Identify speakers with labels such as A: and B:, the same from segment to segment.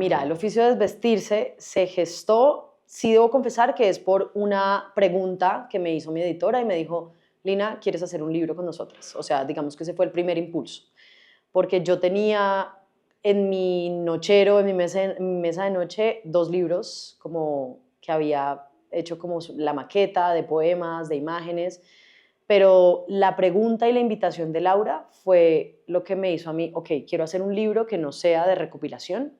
A: Mira, el oficio de desvestirse se gestó, sí debo confesar que es por una pregunta que me hizo mi editora y me dijo, Lina, ¿quieres hacer un libro con nosotras? O sea, digamos que ese fue el primer impulso, porque yo tenía en mi nochero, en mi mesa de noche, 2 libros como que había hecho como la maqueta de poemas, de imágenes, pero la pregunta y la invitación de Laura fue lo que me hizo a mí, ok, quiero hacer un libro que no sea de recopilación,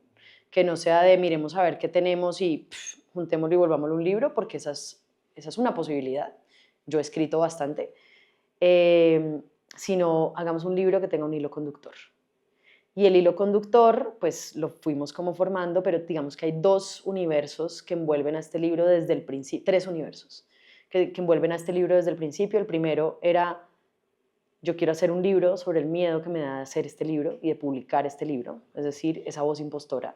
A: que no sea de miremos a ver qué tenemos y juntémoslo y volvámoslo un libro, porque esa es una posibilidad. Yo he escrito bastante. Eh, Sino hagamos un libro que tenga un hilo conductor. Y el hilo conductor, pues lo fuimos como formando, pero digamos que hay 2 universos que envuelven a este libro desde el principio, 3 universos que envuelven a este libro desde el principio. El primero era, yo quiero hacer un libro sobre el miedo que me da de hacer este libro y de publicar este libro, es decir, esa voz impostora.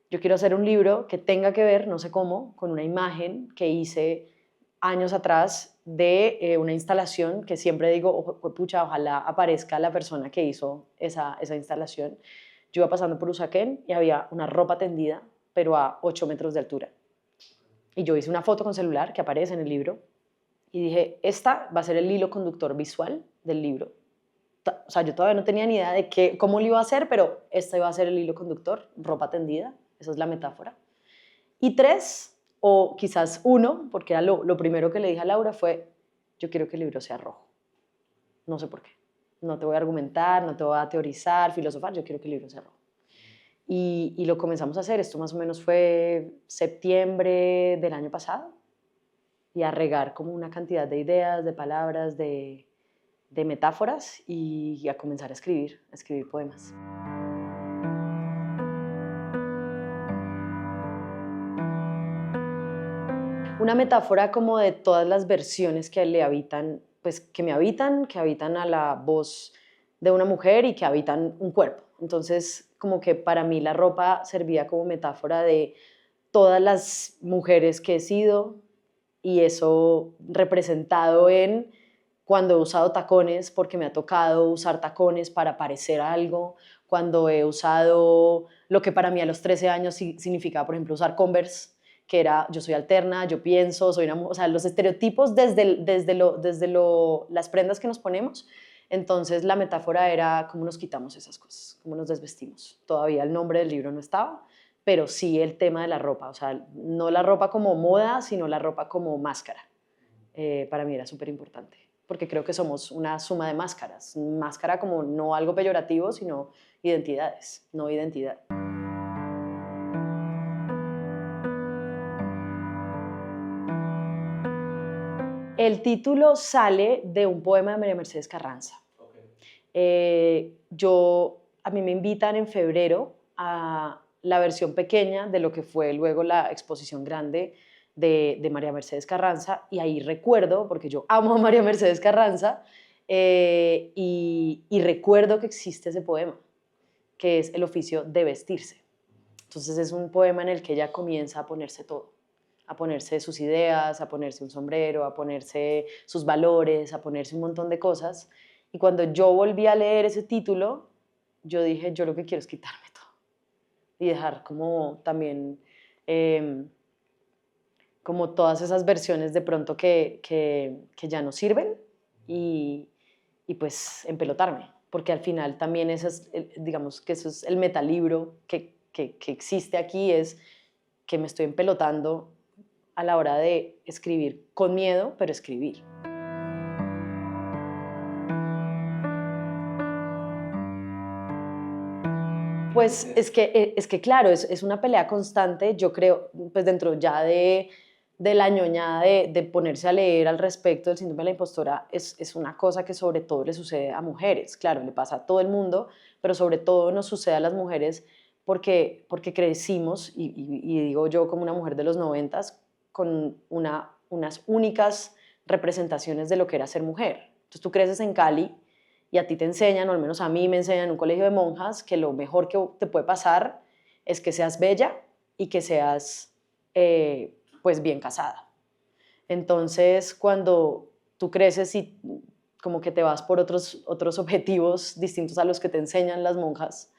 A: Yo quiero hacer un libro que tenga que ver, no sé cómo, con una imagen que hice años atrás de una instalación que siempre digo, pucha, ojalá aparezca la persona que hizo esa instalación. Yo iba pasando por Usaquén y había una ropa tendida, pero a 8 metros de altura. Y yo hice una foto con celular que aparece en el libro y dije, esta va a ser el hilo conductor visual del libro. O sea, yo todavía no tenía ni idea de cómo lo iba a hacer, pero esta iba a ser el hilo conductor, ropa tendida, esa es la metáfora. Y 3, o quizás 1, porque era lo primero que le dije a Laura, fue, yo quiero que el libro sea rojo. No sé por qué. No te voy a argumentar, no te voy a teorizar, filosofar, yo quiero que el libro sea rojo. Y lo comenzamos a hacer, esto más o menos fue septiembre del año pasado, y a regar como una cantidad de ideas, de palabras, de metáforas y a comenzar a escribir poemas. Una metáfora como de todas las versiones que le habitan, pues que me habitan, que habitan a la voz de una mujer y que habitan un cuerpo. Entonces, como que para mí la ropa servía como metáfora de todas las mujeres que he sido y eso representado en cuando he usado tacones porque me ha tocado usar tacones para parecer algo, cuando he usado lo que para mí a los 13 años significaba, por ejemplo, usar Converse, que era yo soy alterna, yo pienso, soy una, o sea, los estereotipos desde las prendas que nos ponemos. Entonces la metáfora era cómo nos quitamos esas cosas, cómo nos desvestimos. Todavía el nombre del libro no estaba, pero sí el tema de la ropa, o sea, no la ropa como moda, sino la ropa como máscara. Para mí era súper importante, porque creo que somos una suma de máscaras, máscara como no algo peyorativo, sino identidades, no identidad. El título sale de un poema de María Mercedes Carranza. A mí me invitan en febrero a la versión pequeña de lo que fue luego la exposición grande de María Mercedes Carranza, y ahí recuerdo, porque yo amo a María Mercedes Carranza, y recuerdo que existe ese poema, que es El oficio de vestirse. Entonces es un poema en el que ella comienza a ponerse todo, a ponerse sus ideas, a ponerse un sombrero, a ponerse sus valores, a ponerse un montón de cosas. Y cuando yo volví a leer ese título, yo dije, yo lo que quiero es quitarme todo y dejar como también como todas esas versiones de pronto que ya no sirven y pues empelotarme, porque al final también eso es, digamos que eso es el metalibro que existe aquí, es que me estoy empelotando a la hora de escribir con miedo, pero escribir. Pues es que claro, es una pelea constante, yo creo, pues dentro ya de la ñoñada de ponerse a leer al respecto del síndrome de la impostora, es una cosa que sobre todo le sucede a mujeres, claro, le pasa a todo el mundo, pero sobre todo nos sucede a las mujeres porque crecimos, y digo yo como una mujer de los 90s, con unas únicas representaciones de lo que era ser mujer. Entonces tú creces en Cali y a ti te enseñan, o al menos a mí me enseñan en un colegio de monjas, que lo mejor que te puede pasar es que seas bella y que seas pues bien casada. Entonces cuando tú creces y como que te vas por otros objetivos distintos a los que te enseñan las monjas,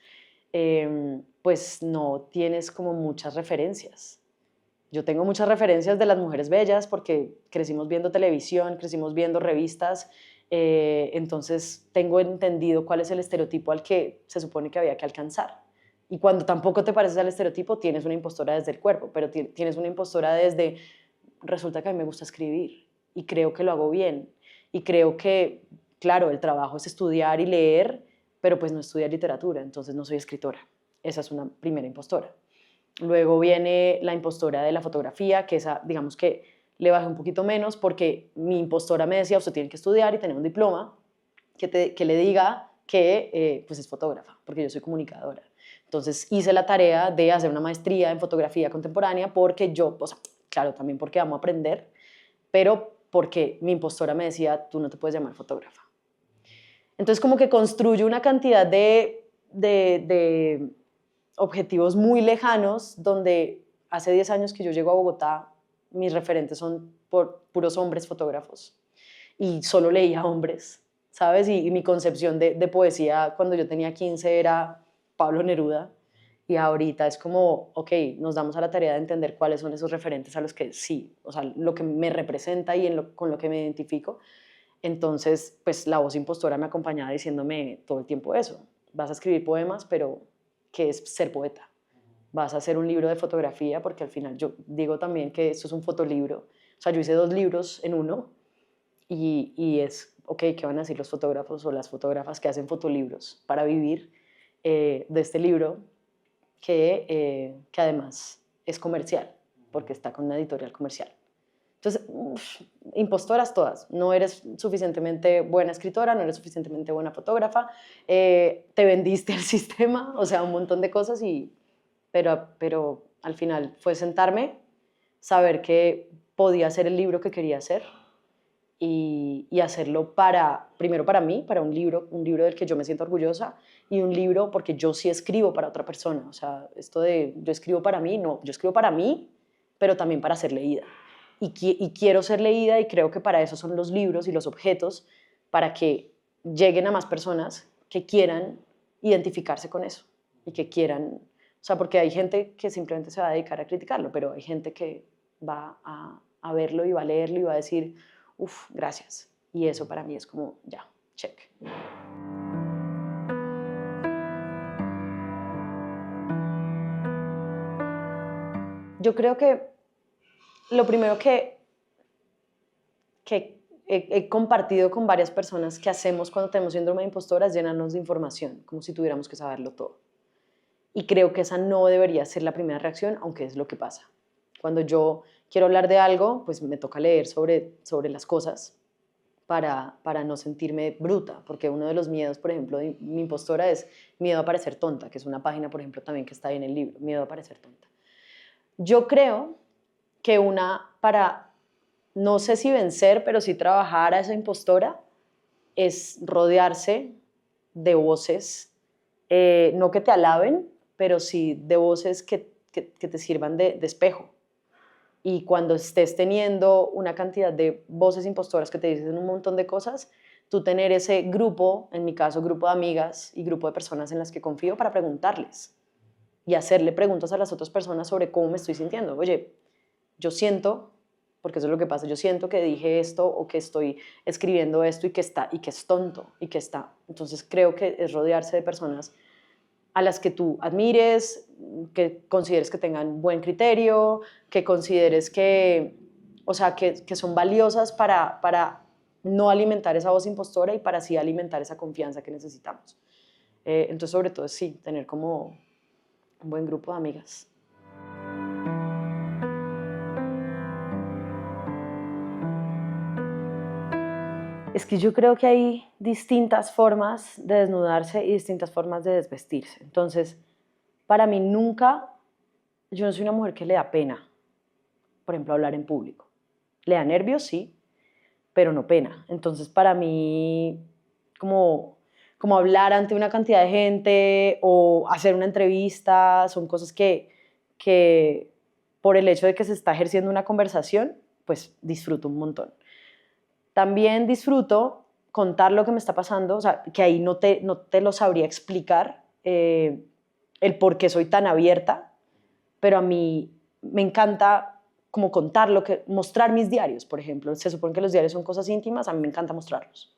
A: pues no tienes como muchas referencias. Yo tengo muchas referencias de las mujeres bellas porque crecimos viendo televisión, crecimos viendo revistas, entonces tengo entendido cuál es el estereotipo al que se supone que había que alcanzar. Y cuando tampoco te pareces al estereotipo, tienes una impostora desde el cuerpo, pero tienes una impostora desde, resulta que a mí me gusta escribir y creo que lo hago bien. Y creo que, claro, el trabajo es estudiar y leer, pero pues no estudiar literatura, entonces no soy escritora. Esa es una primera impostora. Luego viene la impostora de la fotografía, que esa, digamos que le bajé un poquito menos porque mi impostora me decía, usted tiene que estudiar y tener un diploma que le diga que pues es fotógrafa, porque yo soy comunicadora. Entonces hice la tarea de hacer una maestría en fotografía contemporánea porque yo, o sea, claro, también porque amo aprender, pero porque mi impostora me decía, tú no te puedes llamar fotógrafa. Entonces como que construyo una cantidad de objetivos muy lejanos donde hace 10 años que yo llego a Bogotá, mis referentes son puros hombres fotógrafos y solo leía hombres, ¿sabes? Y mi concepción de poesía cuando yo tenía 15 era Pablo Neruda y ahorita es como, ok, nos damos a la tarea de entender cuáles son esos referentes a los que sí, o sea, lo que me representa y con lo que me identifico. Entonces, pues la voz impostora me acompañaba diciéndome todo el tiempo eso. Vas a escribir poemas, pero ¿qué es ser poeta? Vas a hacer un libro de fotografía, porque al final yo digo también que esto es un fotolibro. O sea, yo hice 2 libros en uno y es, ok, ¿qué van a decir los fotógrafos o las fotógrafas que hacen fotolibros para vivir de este libro que además es comercial, porque está con una editorial comercial? Entonces, impostoras todas. No eres suficientemente buena escritora, no eres suficientemente buena fotógrafa, te vendiste al sistema, o sea, un montón de cosas, pero al final fue sentarme, saber que podía hacer el libro que quería hacer y hacerlo primero para mí, para un libro del que yo me siento orgullosa y un libro porque yo sí escribo para otra persona. O sea, esto de yo escribo para mí, no, yo escribo para mí, pero también para ser leída. Y quiero ser leída y creo que para eso son los libros y los objetos, para que lleguen a más personas que quieran identificarse con eso y que quieran, o sea, porque hay gente que simplemente se va a dedicar a criticarlo, pero hay gente que va a verlo y va a leerlo y va a decir, uff, gracias. Y eso para mí es como, ya, check. Yo creo que lo primero que he compartido con varias personas que hacemos cuando tenemos síndrome de impostora es llenarnos de información, como si tuviéramos que saberlo todo. Y creo que esa no debería ser la primera reacción, aunque es lo que pasa. Cuando yo quiero hablar de algo, pues me toca leer sobre las cosas para no sentirme bruta, porque uno de los miedos, por ejemplo, de mi impostora es miedo a parecer tonta, que es una página, por ejemplo, también que está ahí en el libro, miedo a parecer tonta. Yo creo que para, no sé si vencer, pero sí trabajar a esa impostora, es rodearse de voces, no que te alaben, pero sí de voces que te sirvan de espejo. Y cuando estés teniendo una cantidad de voces impostoras que te dicen un montón de cosas, tú tener ese grupo, en mi caso grupo de amigas y grupo de personas en las que confío para preguntarles y hacerle preguntas a las otras personas sobre cómo me estoy sintiendo. Oye, yo siento, porque eso es lo que pasa, yo siento que dije esto o que estoy escribiendo esto y que es tonto y que está. Entonces creo que es rodearse de personas a las que tú admires, que consideres que tengan buen criterio, que consideres o sea, que son valiosas para no alimentar esa voz impostora y para así alimentar esa confianza que necesitamos. Entonces, sobre todo, sí, tener como un buen grupo de amigas. Es que yo creo que hay distintas formas de desnudarse y distintas formas de desvestirse. Entonces, para mí nunca, yo no soy una mujer que le da pena, por ejemplo, hablar en público. Le da nervios, sí, pero no pena. Entonces, para mí, como hablar ante una cantidad de gente o hacer una entrevista, son cosas que por el hecho de que se está ejerciendo una conversación, pues disfruto un montón. También disfruto contar lo que me está pasando, o sea, que ahí no te lo sabría explicar, el por qué soy tan abierta, pero a mí me encanta como contar mostrar mis diarios, por ejemplo. Se supone que los diarios son cosas íntimas, a mí me encanta mostrarlos.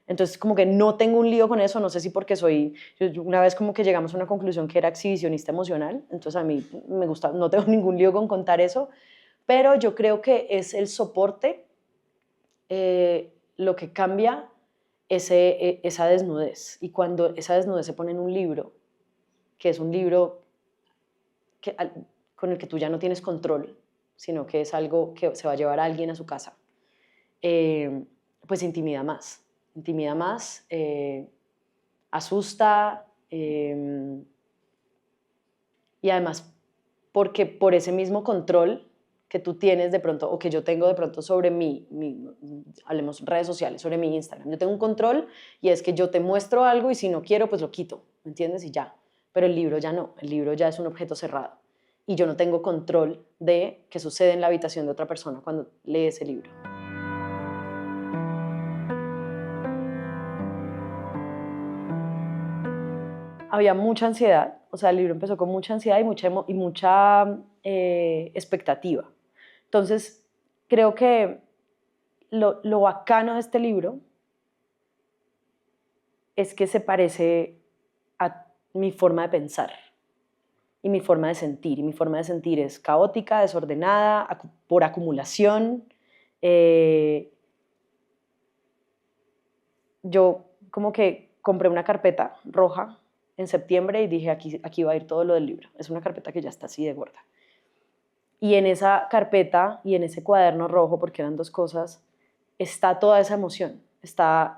A: Entonces, como que no tengo un lío con eso, no sé si porque yo una vez como que llegamos a una conclusión que era exhibicionista emocional, entonces a mí me gusta, no tengo ningún lío con contar eso, pero yo creo que es el soporte lo que cambia esa desnudez. Y cuando esa desnudez se pone en un libro, que es un libro con el que tú ya no tienes control, sino que es algo que se va a llevar a alguien a su casa, pues intimida más, asusta, y además porque por ese mismo control que tú tienes de pronto, o que yo tengo de pronto sobre hablemos redes sociales, sobre mi Instagram. Yo tengo un control y es que yo te muestro algo y si no quiero, pues lo quito, ¿me entiendes? Y ya. Pero el libro ya no, el libro ya es un objeto cerrado. Y yo no tengo control de qué sucede en la habitación de otra persona cuando lee ese libro. Había mucha ansiedad, o sea, el libro empezó con mucha ansiedad y mucha expectativa. Entonces, creo que lo bacano de este libro es que se parece a mi forma de pensar y mi forma de sentir. Y mi forma de sentir es caótica, desordenada, por acumulación. Yo como que compré una carpeta roja en septiembre y dije, aquí va a ir todo lo del libro. Es una carpeta que ya está así de gorda. Y en esa carpeta y en ese cuaderno rojo, porque eran dos cosas, está toda esa emoción. Está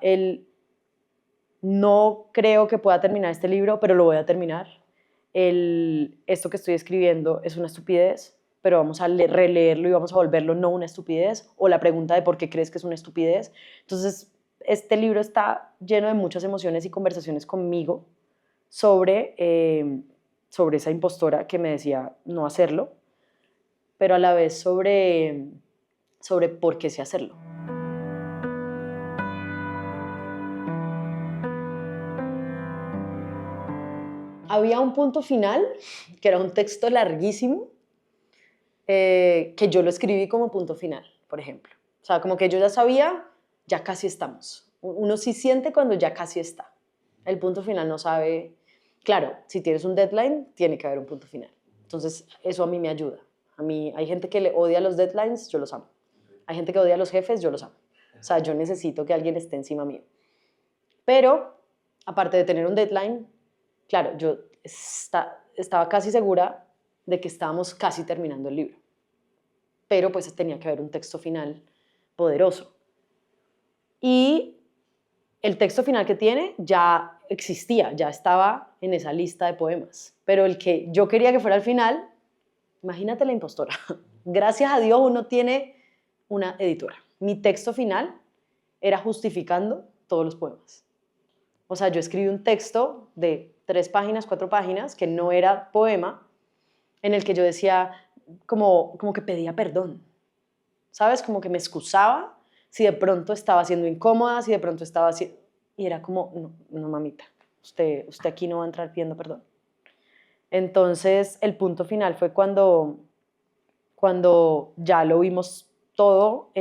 A: no creo que pueda terminar este libro, pero lo voy a terminar. Esto que estoy escribiendo es una estupidez, pero vamos a releerlo y vamos a volverlo no una estupidez, o la pregunta de por qué crees que es una estupidez. Entonces, este libro está lleno de muchas emociones y conversaciones conmigo sobre esa impostora que me decía no hacerlo, pero a la vez sobre por qué sé hacerlo. Había un punto final, que era un texto larguísimo, que yo lo escribí como punto final, por ejemplo. O sea, como que yo ya sabía, ya casi estamos. Uno sí siente cuando ya casi está. El punto final no sabe. Claro, si tienes un deadline, tiene que haber un punto final. Entonces, eso a mí me ayuda. A mí hay gente que le odia los deadlines, yo los amo. Hay gente que odia a los jefes, yo los amo. O sea, yo necesito que alguien esté encima mío. Pero, aparte de tener un deadline, claro, yo estaba casi segura de que estábamos casi terminando el libro. Pero pues tenía que haber un texto final poderoso. Y el texto final que tiene ya existía, ya estaba en esa lista de poemas. Pero el que yo quería que fuera al final, imagínate la impostora. Gracias a Dios uno tiene una editora. Mi texto final era justificando todos los poemas. O sea, yo escribí un texto de 3 páginas, 4 páginas, que no era poema, en el que yo decía, como que pedía perdón, ¿sabes? Como que me excusaba si de pronto estaba siendo incómoda, si de pronto estaba así. Y era como, no, no mamita, usted aquí no va a entrar pidiendo perdón. Entonces, el punto final fue cuando ya lo vimos todo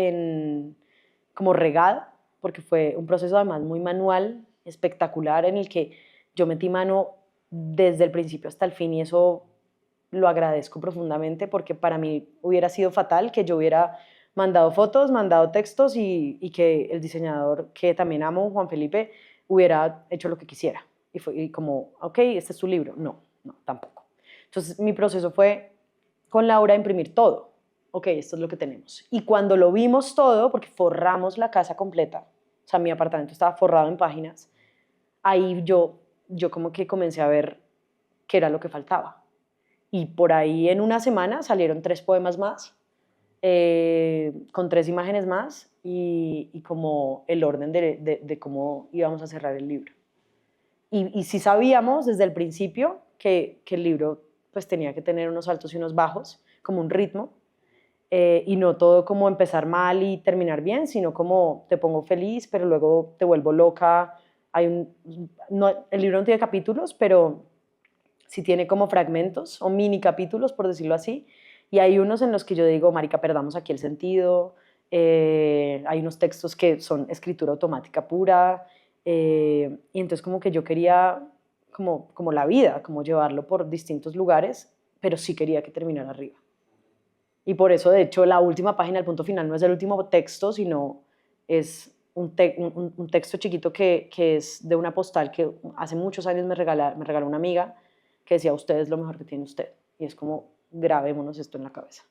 A: como regado, porque fue un proceso además muy manual, espectacular, en el que yo metí mano desde el principio hasta el fin y eso lo agradezco profundamente porque para mí hubiera sido fatal que yo hubiera mandado fotos, mandado textos y que el diseñador, que también amo, Juan Felipe, hubiera hecho lo que quisiera. Y como, ok, este es su libro. No, tampoco. Entonces mi proceso fue con Laura imprimir todo. Ok, esto es lo que tenemos. Y cuando lo vimos todo, porque forramos la casa completa, o sea, mi apartamento estaba forrado en páginas, ahí yo como que comencé a ver qué era lo que faltaba. Y por ahí en una semana salieron 3 poemas más, con 3 imágenes más y como el orden de cómo íbamos a cerrar el libro. Y sí sabíamos desde el principio que el libro pues tenía que tener unos altos y unos bajos, como un ritmo, y no todo como empezar mal y terminar bien, sino como te pongo feliz, pero luego te vuelvo loca. El libro no tiene capítulos, pero sí tiene como fragmentos o mini capítulos, por decirlo así, y hay unos en los que yo digo, marica, perdamos aquí el sentido, hay unos textos que son escritura automática pura, y entonces como que yo quería, como la vida, como llevarlo por distintos lugares, pero sí quería que terminara arriba. Y por eso, de hecho, la última página, el punto final, no es el último texto, sino es un texto chiquito que es de una postal que hace muchos años me regaló una amiga que decía, usted es lo mejor que tiene usted. Y es como, grabémonos esto en la cabeza.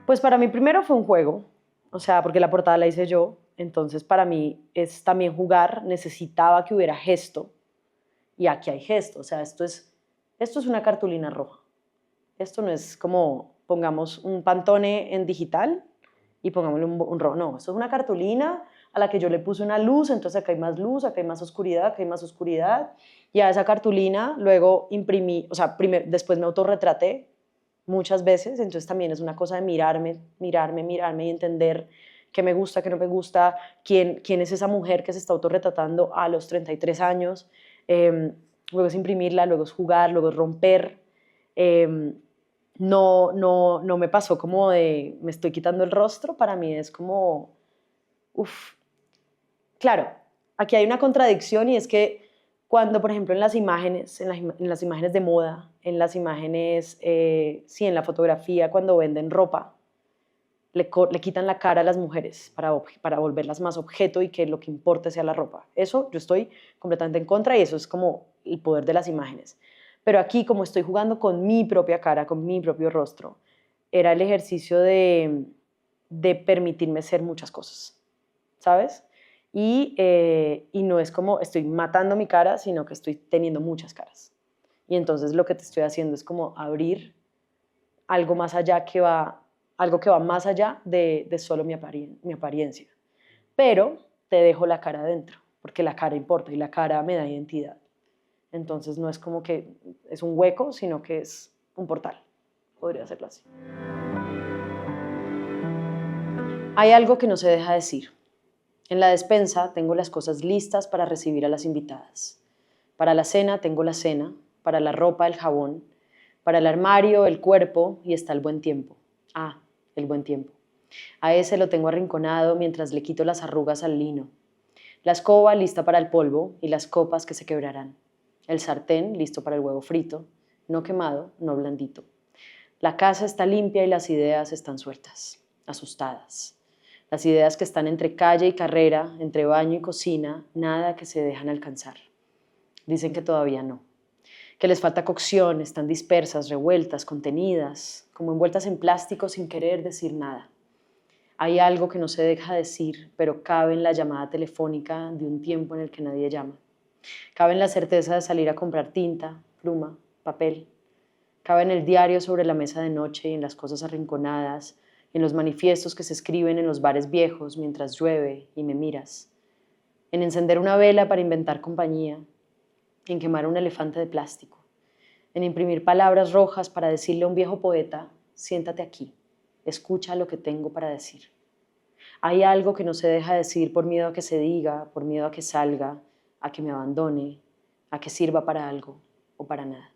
A: Pues para mí primero fue un juego, o sea, porque la portada la hice yo, entonces para mí es también jugar, necesitaba que hubiera gesto, y aquí hay gesto, o sea, esto es una cartulina roja. Esto no es como pongamos un Pantone en digital y pongámosle un rojo. No, esto es una cartulina a la que yo le puse una luz, entonces acá hay más luz, acá hay más oscuridad, acá hay más oscuridad. Y a esa cartulina luego imprimí, o sea, después me autorretraté muchas veces, entonces también es una cosa de mirarme y entender qué me gusta, qué no me gusta, quién es esa mujer que se está autorretratando a los 33 años. Luego es imprimirla, luego es jugar, luego es romper. No me pasó como de me estoy quitando el rostro, para mí es como, uff, claro, aquí hay una contradicción y es que cuando, por ejemplo, en las imágenes, en las imágenes de moda, en las imágenes, sí, en la fotografía, cuando venden ropa, le quitan la cara a las mujeres para volverlas más objeto y que lo que importe sea la ropa. Eso yo estoy completamente en contra y eso es como el poder de las imágenes. Pero aquí, como estoy jugando con mi propia cara, con mi propio rostro, era el ejercicio de permitirme ser muchas cosas, ¿sabes? Y no es como estoy matando mi cara, sino que estoy teniendo muchas caras. Y entonces lo que te estoy haciendo es como abrir algo más allá algo que va más allá de solo mi apariencia. Pero te dejo la cara adentro, porque la cara importa y la cara me da identidad. Entonces no es como que es un hueco, sino que es un portal. Podría hacerlo así. Hay algo que no se deja decir. En la despensa tengo las cosas listas para recibir a las invitadas. Para la cena tengo la cena, para la ropa el jabón, para el armario el cuerpo y está el buen tiempo. Ah, el buen tiempo. A ese lo tengo arrinconado mientras le quito las arrugas al lino. La escoba lista para el polvo y las copas que se quebrarán. El sartén listo para el huevo frito, no quemado, no blandito. La casa está limpia y las ideas están sueltas, asustadas. Las ideas que están entre calle y carrera, entre baño y cocina, nada que se dejan alcanzar. Dicen que todavía no, que les falta cocción, están dispersas, revueltas, contenidas, como envueltas en plástico sin querer decir nada. Hay algo que no se deja decir, pero cabe en la llamada telefónica de un tiempo en el que nadie llama. Cabe en la certeza de salir a comprar tinta, pluma, papel. Cabe en el diario sobre la mesa de noche y en las cosas arrinconadas, en los manifiestos que se escriben en los bares viejos mientras llueve y me miras. En encender una vela para inventar compañía, en quemar un elefante de plástico, en imprimir palabras rojas para decirle a un viejo poeta, siéntate aquí, escucha lo que tengo para decir. Hay algo que no se deja decir por miedo a que se diga, por miedo a que salga, a que me abandone, a que sirva para algo o para nada.